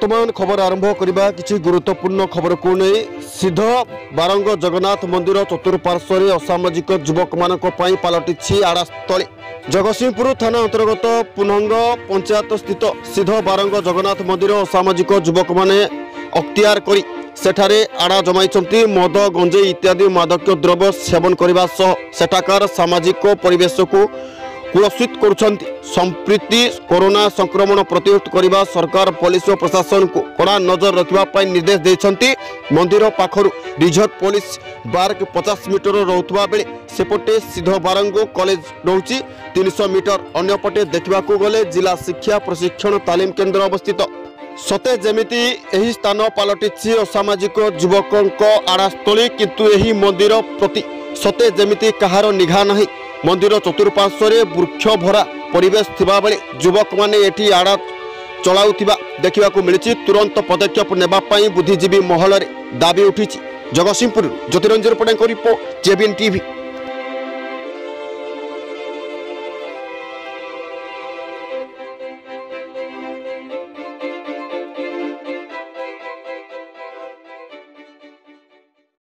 वर्तमान खबर आरंभ करबा किछि गुरुत्वपूर्ण खबर को नहीं सिद्ध बारंग जगन्नाथ मंदिर चतुर्पार्श्व असामाजिक युवक मानक पई पलटिछि आड़ास्थली। जगतसिंहपुर थाना अंतर्गत पुनंग पंचायत स्थित सिद्ध बारंग जगन्नाथ मंदिर असामाजिक युवक माने अख्तियार करी सेठारे आड़ा जमाइछंती मद गंजे इत्यादि मादक द्रव्य सेवन करने सह सेठाकार सामाजिक परिवेश को कुलषित करुछंती। संप्रति कोरोना संक्रमण प्रतिरोध करने सरकार पुलिस और प्रशासन को कड़ा नजर रखा निर्देश देछंती। मंदिर पाखरु रिजर्व पुलिस बार्क 50 मीटर रोथुवा बेले सेपटे सिद्ध बारंग कॉलेज रोची 300 मीटर अन्यपटे देखा गले जिला शिक्षा प्रशिक्षण तालीम केन्द्र अवस्थित। सते जेमिति एही स्थान पलटिछि असामाजिक युवक आड़ास्थली किंतु एही मंदिर प्रति सते जेमिति कहार निघा नहीं। मंदिर चतुर्पार्श्व वृक्ष भरा परिवेश थिबा बेले युवक माने एठी आड़ा चलाउथिबा देखिबाकू मिलिछि। तुरंत पदक्षेप नेबा पई बुद्धिजीवी महल रे दाबी उठिछि। Jagatsinghpur Jyotiranjan Patel report JBN TV.